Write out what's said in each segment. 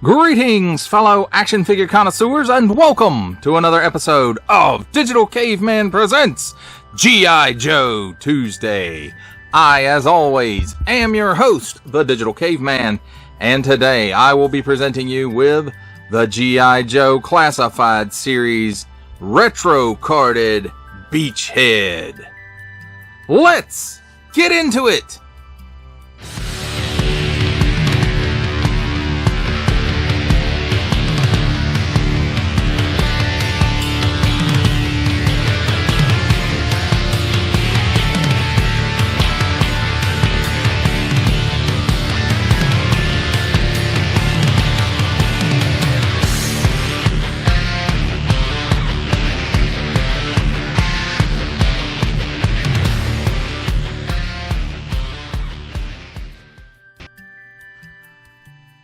Greetings, fellow action figure connoisseurs, and welcome to another episode of Digital Caveman Presents G.I. Joe Tuesday. I, as always, am your host, the Digital Caveman, and today I will be presenting you with the G.I. Joe Classified Series Retro Carded Beachhead. Let's get into it!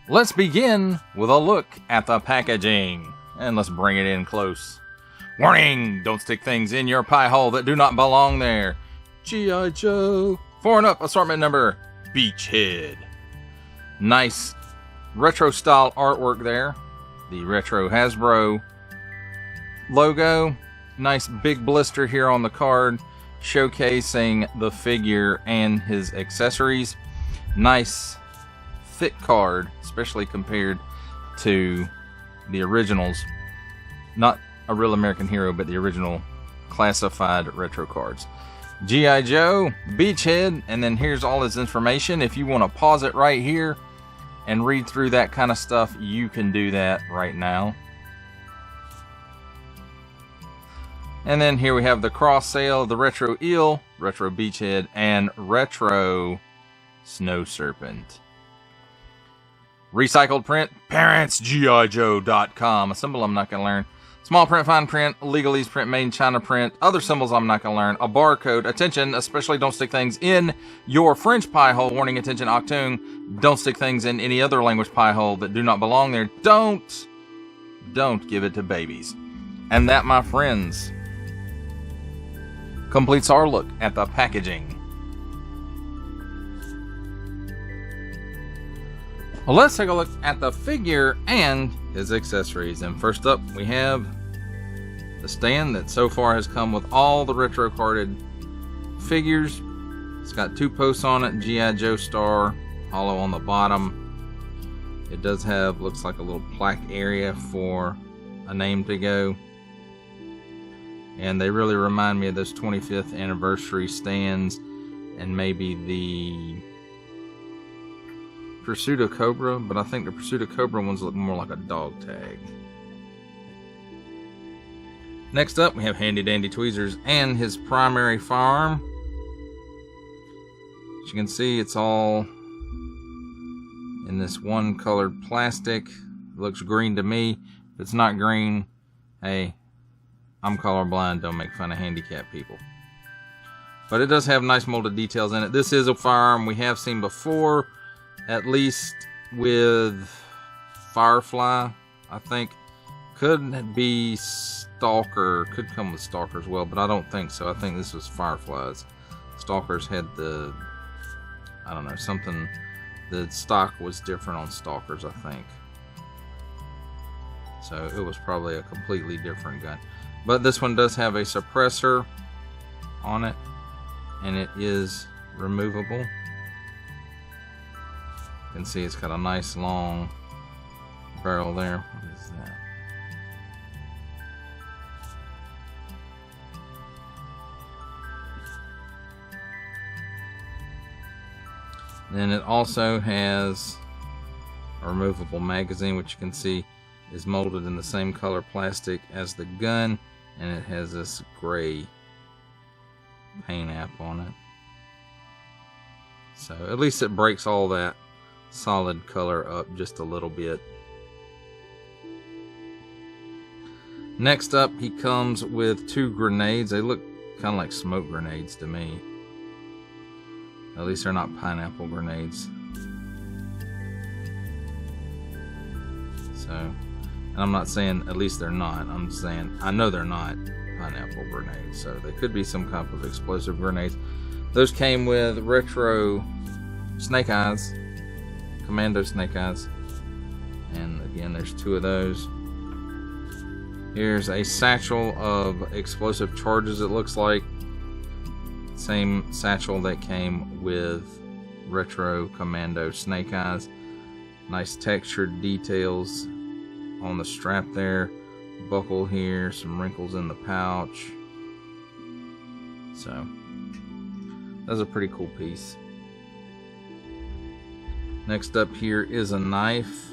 Let's begin with a look at the packaging, and let's bring it in close. Warning! Don't stick things in your pie hole that do not belong there. G.I. Joe 4 and Up assortment number Beachhead. Nice retro style artwork there. The retro Hasbro logo. Nice big blister here on the card showcasing the figure and his accessories. Nice thick card, especially compared to the originals. Not a Real American Hero, but the original classified retro cards. G.I. Joe, Beachhead, and then here's all his information. If you want to pause it right here and read through that kind of stuff, you can do that right now. And then here we have the cross sale, the Retro Eel, Retro Beachhead, and Retro Snow Serpent. Recycled print, parentsgijoe.com. A symbol I'm not going to learn. Small print, fine print, legalese print, made in China print. Other symbols I'm not going to learn. A barcode. Attention, especially don't stick things in your French pie hole. Warning, attention, Octoon. Don't stick things in any other language pie hole that do not belong there. Don't give it to babies. And that, my friends, completes our look at the packaging. Well, let's take a look at the figure and his accessories. And first up, we have the stand that so far has come with all the retro carded figures. It's got 2 posts on it, G.I. Joe star, hollow on the bottom. It does have, looks like a little plaque area for a name to go. And they really remind me of those 25th anniversary stands and maybe the Pursuit of Cobra, but I think the Pursuit of Cobra ones look more like a dog tag. Next up, we have Handy Dandy Tweezers and his primary firearm. As you can see, it's all in this one colored plastic. It looks green to me. If it's not green, hey, I'm colorblind. Don't make fun of handicapped people. But it does have nice molded details in it. This is a firearm we have seen before, at least with Firefly, I think. Could be Stalker, could come with Stalker as well, but I don't think so. I think this was Fireflies. Stalkers had the, I don't know, something, the stock was different on Stalkers, I think. So it was probably a completely different gun. But this one does have a suppressor on it, and it is removable. You can see it's got a nice long barrel there. What is that? Then it also has a removable magazine, which you can see is molded in the same color plastic as the gun, and it has this gray paint app on it. So at least it breaks all that solid color up just a little bit. Next up, he comes with 2 grenades. They look kind of like smoke grenades to me. At least they're not pineapple grenades. So, and I'm not saying at least they're not. I'm saying I know they're not pineapple grenades. So they could be some kind of explosive grenades. Those came with retro Snake Eyes, Commando Snake Eyes. And again, there's 2 of those. Here's a satchel of explosive charges, it looks like. Same satchel that came with retro Commando Snake Eyes. Nice textured details on the strap there. Buckle here, some wrinkles in the pouch. So, that's a pretty cool piece. Next up here is a knife.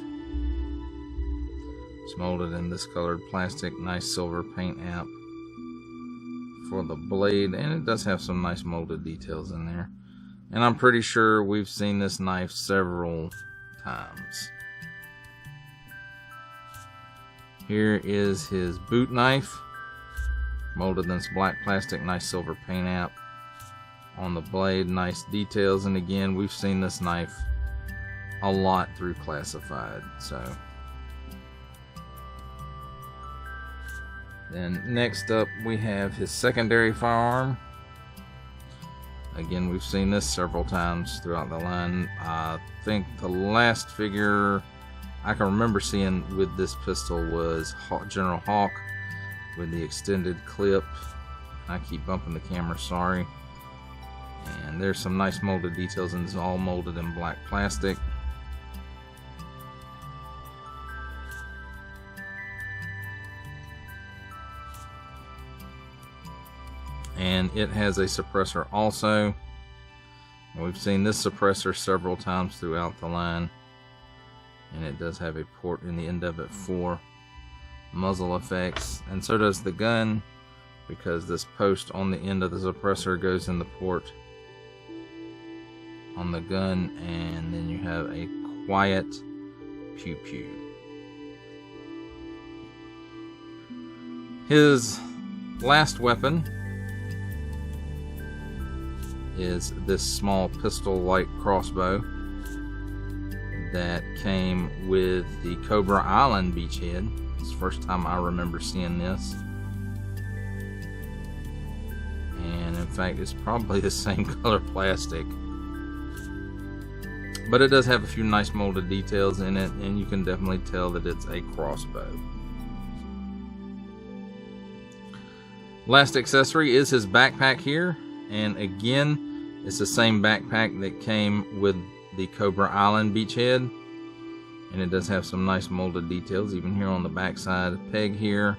It's molded in this colored plastic. Nice silver paint app for the blade, and it does have some nice molded details in there. And I'm pretty sure we've seen this knife several times. Here is his boot knife, molded in this black plastic. Nice silver paint app on the blade, nice details, and again, we've seen this knife a lot through Classified. So then next up we have his secondary firearm. Again, we've seen this several times throughout the line. I think the last figure I can remember seeing with this pistol was General Hawk with the extended clip. I keep bumping the camera, sorry. And there's some nice molded details, and it's all molded in black plastic. And it has a suppressor also. And we've seen this suppressor several times throughout the line. And it does have a port in the end of it for muzzle effects. And so does the gun, because this post on the end of the suppressor goes in the port on the gun. And then you have a quiet pew pew. His last weapon is this small pistol-like crossbow that came with the Cobra Island beachhead. It's the first time I remember seeing this. And in fact, it's probably the same color plastic. But it does have a few nice molded details in it, and you can definitely tell that it's a crossbow. Last accessory is his backpack here. And again, it's the same backpack that came with the Cobra Island beachhead. And it does have some nice molded details, even here on the backside peg here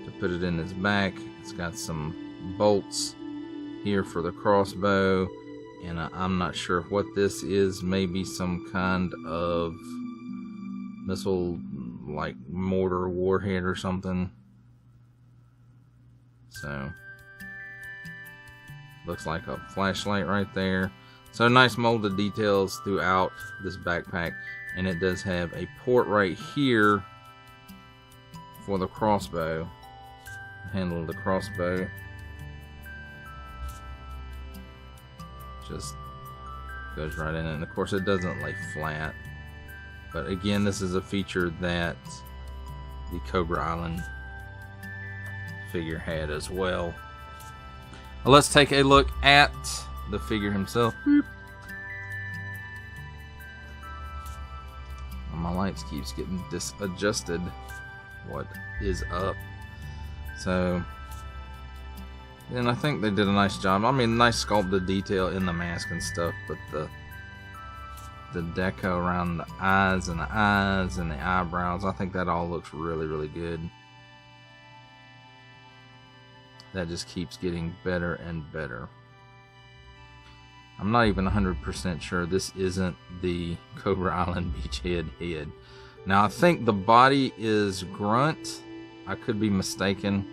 to put it in his back. It's got some bolts here for the crossbow. And I'm not sure what this is. Maybe some kind of missile, like mortar warhead or something. So looks like a flashlight right there. So nice molded details throughout this backpack. And it does have a port right here for the crossbow. Handle of the crossbow. Just goes right in it. And of course it doesn't lay flat. But again, this is a feature that the Cobra Island figure had as well. Let's take a look at the figure himself. My lights keeps getting disadjusted. What is up? So, and I think they did a nice job. I mean, nice sculpted detail in the mask and stuff, but the deco around the eyes and the eyebrows, I think that all looks really, really good. That just keeps getting better and better. I'm not even 100% sure this isn't the Cobra Island beachhead head. Now I think the body is Grunt. I could be mistaken.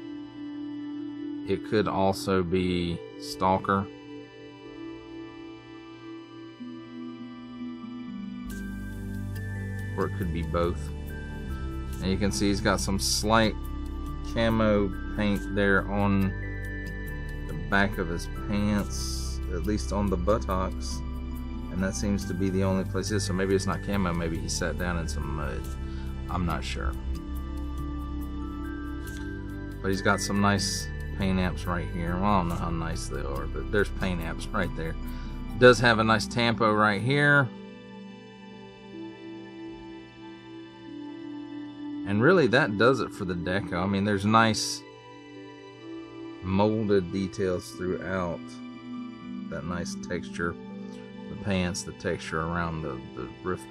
It could also be Stalker. Or it could be both. And you can see he's got some slight camo paint there on the back of his pants, at least on the buttocks, and that seems to be the only place it is. So maybe it's not camo, maybe he sat down in some mud. I'm not sure. But he's got some nice paint apps right here. Well, I don't know how nice they are, but there's paint apps right there. Does have a nice tampo right here. And really, that does it for the deco. I mean, there's nice molded details throughout. That nice texture. The pants, the texture around the wrist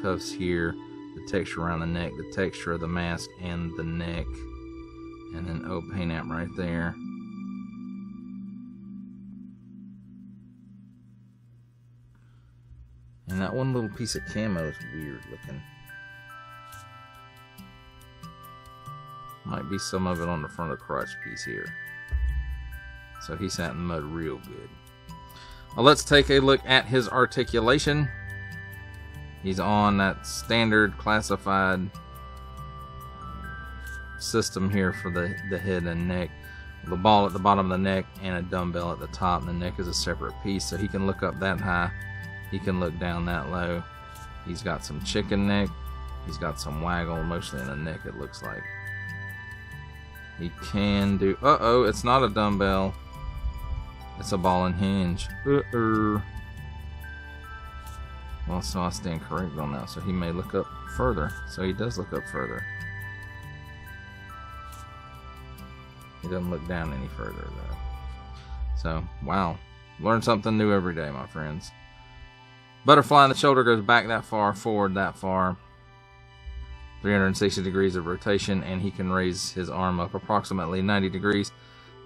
cuffs here. The texture around the neck, the texture of the mask and the neck. And then, oh, paint app right there. And that one little piece of camo is weird looking. Might be some of it on the front of the crotch piece here. So he sat in the mud real good. Well, let's take a look at his articulation. He's on that standard classified system here for the head and neck. The ball at the bottom of the neck and a dumbbell at the top. And the neck is a separate piece, so he can look up that high. He can look down that low. He's got some chicken neck. He's got some waggle, mostly in the neck it looks like. He can do... Uh-oh, it's not a dumbbell. It's a ball and hinge. Well, so I stand corrected on that. So he may look up further. So he does look up further. He doesn't look down any further, though. So, wow. Learn something new every day, my friends. Butterfly in the shoulder goes back that far, forward that far. 360 degrees of rotation, and he can raise his arm up approximately 90 degrees.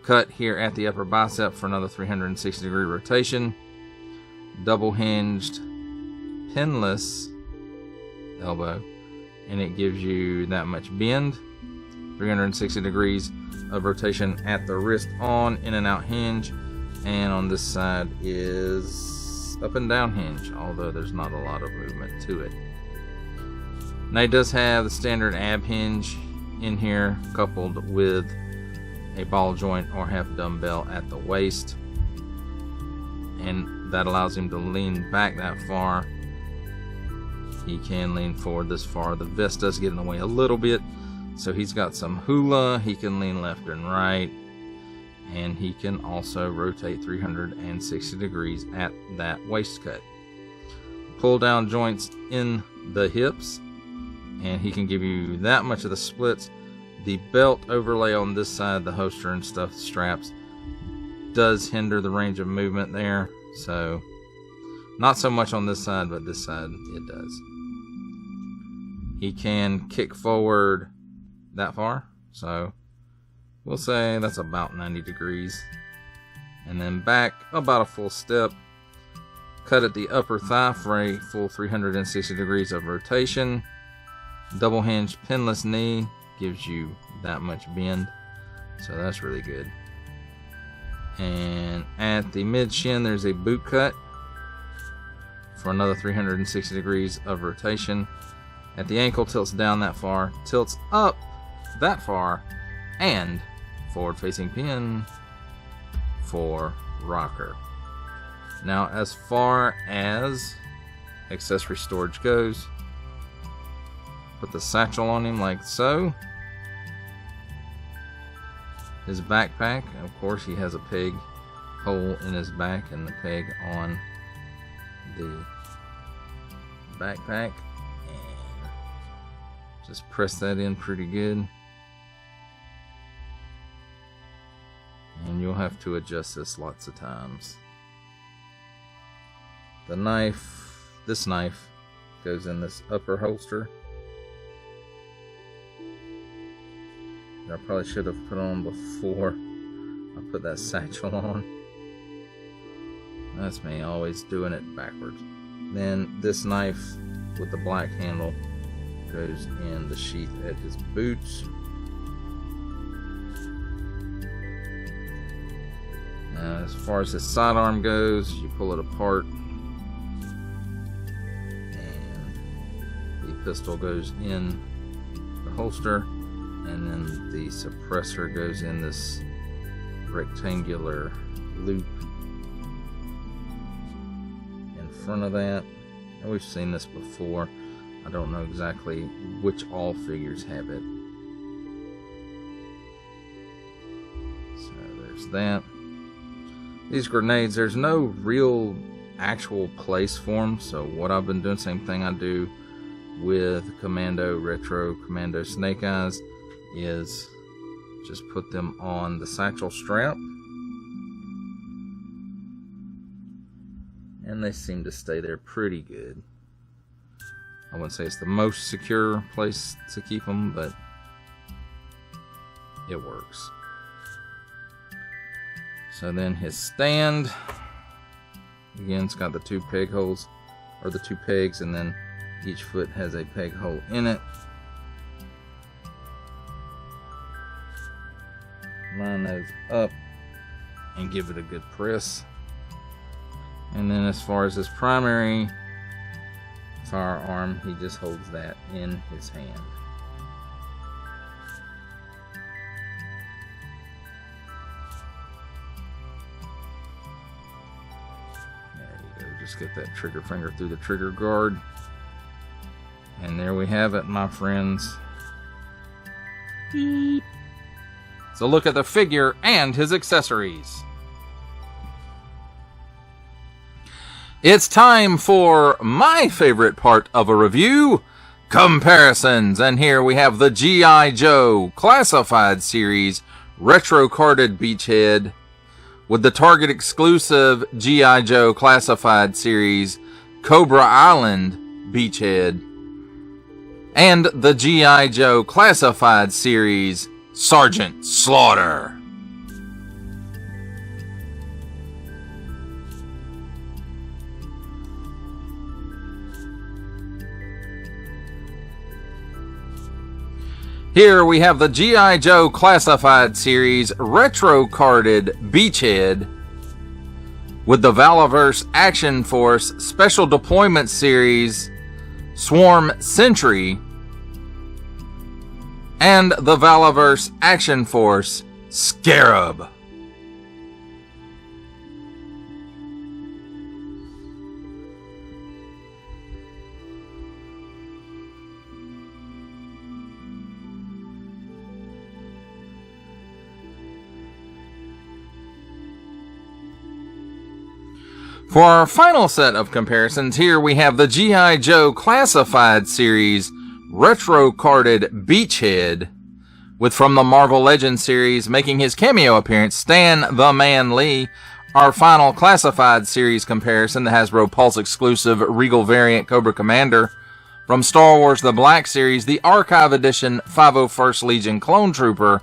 Cut here at the upper bicep for another 360 degree rotation. Double hinged, pinless elbow, and it gives you that much bend. 360 degrees of rotation at the wrist on, in and out hinge, and on this side is up and down hinge, although there's not a lot of movement to it. Now he does have the standard ab hinge in here, coupled with a ball joint or half dumbbell at the waist, and that allows him to lean back that far. He can lean forward this far. The vest does get in the way a little bit, so he's got some hula. He can lean left and right, and he can also rotate 360 degrees at that waist cut. Pull down joints in the hips, and he can give you that much of the splits. The belt overlay on this side, the holster and stuff, straps, does hinder the range of movement there. So, not so much on this side, but this side it does. He can kick forward that far. So, we'll say that's about 90 degrees. And then back about a full step. Cut at the upper thigh for a full 360 degrees of rotation. Double hinged pinless knee gives you that much bend, so that's really good. And at the mid shin there's a boot cut for another 360 degrees of rotation. At the ankle, tilts down that far, tilts up that far, and forward facing pin for rocker. Now, as far as accessory storage goes, put the satchel on him like so. His backpack, of course, he has a peg hole in his back and the peg on the backpack. And just press that in pretty good. And you'll have to adjust this lots of times. The knife, this knife, goes in this upper holster. I probably should have put on before I put that satchel on. That's me, always doing it backwards. Then this knife with the black handle goes in the sheath at his boots. Now, as far as his sidearm goes, you pull it apart, and the pistol goes in the holster. And then the suppressor goes in this rectangular loop in front of that. And we've seen this before. I don't know exactly which all figures have it. There's that. These grenades, there's no real actual place for them, so what I've been doing, same thing I do with Commando Retro Commando Snake Eyes, is just put them on the satchel strap, and they seem to stay there pretty good. I wouldn't say it's the most secure place to keep them, but it works. So then his stand, again, it's got the 2 peg holes, or the 2 pegs, and then each foot has a peg hole in it. Line those up and give it a good press. And then as far as his primary firearm, he just holds that in his hand. There you go. Just get that trigger finger through the trigger guard. And there we have it, my friends. Beep. So look at the figure and his accessories. It's time for my favorite part of a review, comparisons. And here we have the G.I. Joe Classified Series Retro Carded Beachhead with the Target exclusive G.I. Joe Classified Series Cobra Island Beachhead and the G.I. Joe Classified Series Sergeant Slaughter. Here we have the G.I. Joe Classified Series Retro Carded Beachhead with the Valaverse Action Force Special Deployment Series Swarm Sentry and the Valaverse Action Force Scarab. For our final set of comparisons, here we have the G.I. Joe Classified Series Retro Carded Beachhead with, from the Marvel Legends series, making his cameo appearance, Stan the Man Lee. Our final Classified Series comparison, the Hasbro Pulse exclusive Regal variant Cobra Commander. From Star Wars The Black Series, the Archive Edition 501st Legion Clone Trooper.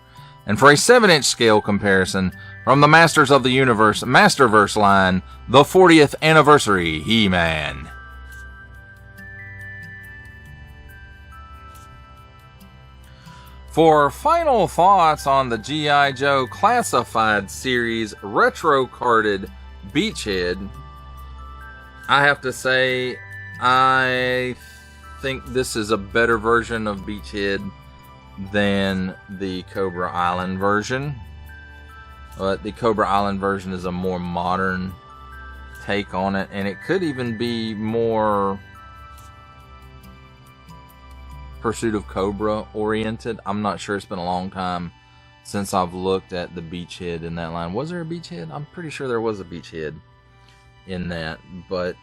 And for a 7-inch scale comparison, from the Masters of the Universe Masterverse line, the 40th Anniversary He-Man. For final thoughts on the G.I. Joe Classified Series Retro Carded Beachhead, I have to say, I think this is a better version of Beachhead than the Cobra Island version. But the Cobra Island version is a more modern take on it, and it could even be more Pursuit of Cobra oriented. I'm not sure. It's been a long time since I've looked at the Beachhead in that line. Was there a Beachhead? I'm pretty sure there was a Beachhead in that, but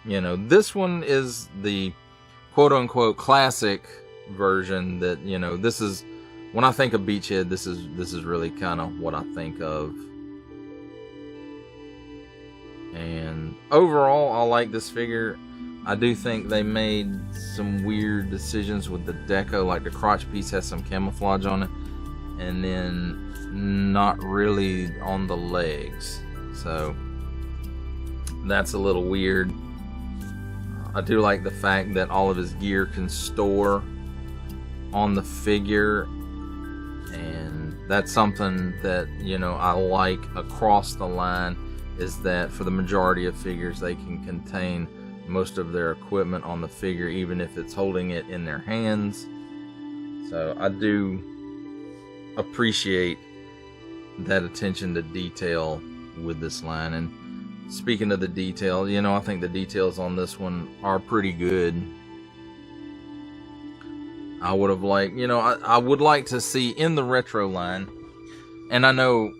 you know, this one is the quote-unquote classic version that, you know, this is, when I think of Beachhead, this is really kind of what I think of. And overall, I like this figure. I do think they made some weird decisions with the deco, like the crotch piece has some camouflage on it, and then not really on the legs. So that's a little weird. I do like the fact that all of his gear can store on the figure, and that's something that, you know, I like across the line, is that for the majority of figures they can contain most of their equipment on the figure, even if it's holding it in their hands. So I do appreciate that attention to detail with this line. And speaking of the detail, you know, I think the details on this one are pretty good. I would have liked, you know, I would like to see in the retro line And I know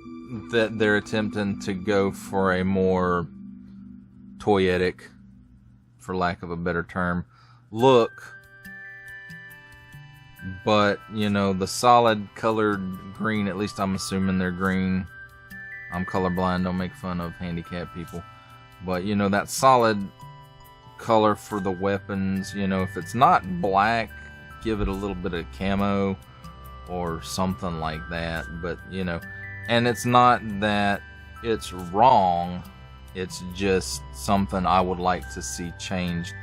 that they're attempting to go for a more toyetic, for lack of a better term, look. But, you know, the solid colored green, at least I'm assuming they're green. I'm colorblind, don't make fun of handicapped people. But, you know, that solid color for the weapons, you know, if it's not black, give it a little bit of camo or something like that. But, you know, and it's not that it's wrong, it's just something I would like to see changed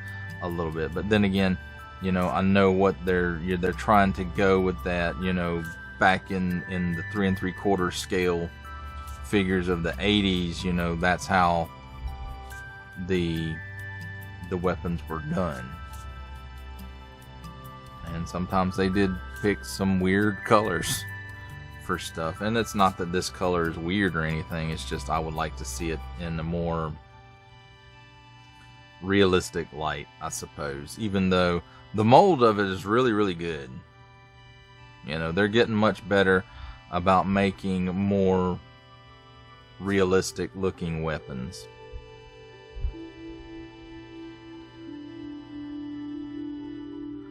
a little bit. But then again, you know, I know what they're trying to go with that, you know, back in the 3 3/4 scale figures of the 80s, you know, that's how the weapons were done. And sometimes they did pick some weird colors for stuff. And it's not that this color is weird or anything, it's just I would like to see it in a more realistic light, I suppose. Even though the mold of it is really, really good. You know, they're getting much better about making more realistic looking weapons.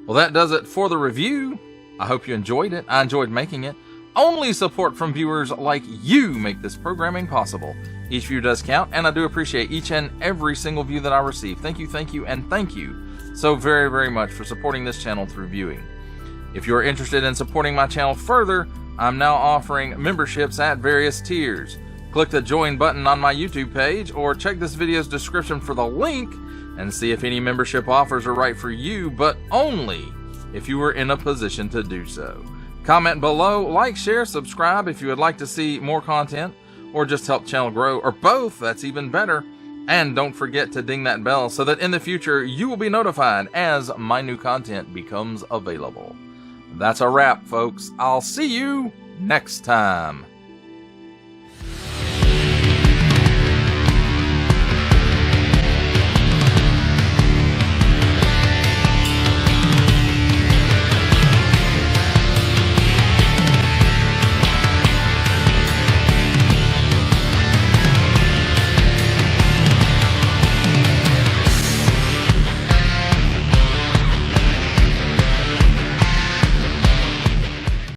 Well, that does it for the review. I hope you enjoyed it. I enjoyed making it. Only support from viewers like you make this programming possible. Each view does count, and I do appreciate each and every single view that I receive. Thank you, and thank you so very, very much for supporting this channel through viewing. If you're interested in supporting my channel further, I'm now offering memberships at various tiers. Click the join button on my YouTube page, or check this video's description for the link and see if any membership offers are right for you, but only if you are in a position to do so. Comment below, like, share, subscribe if you would like to see more content, or just help the channel grow, or both, that's even better. And don't forget to ding that bell so that in the future you will be notified as my new content becomes available. That's a wrap, folks. I'll see you next time.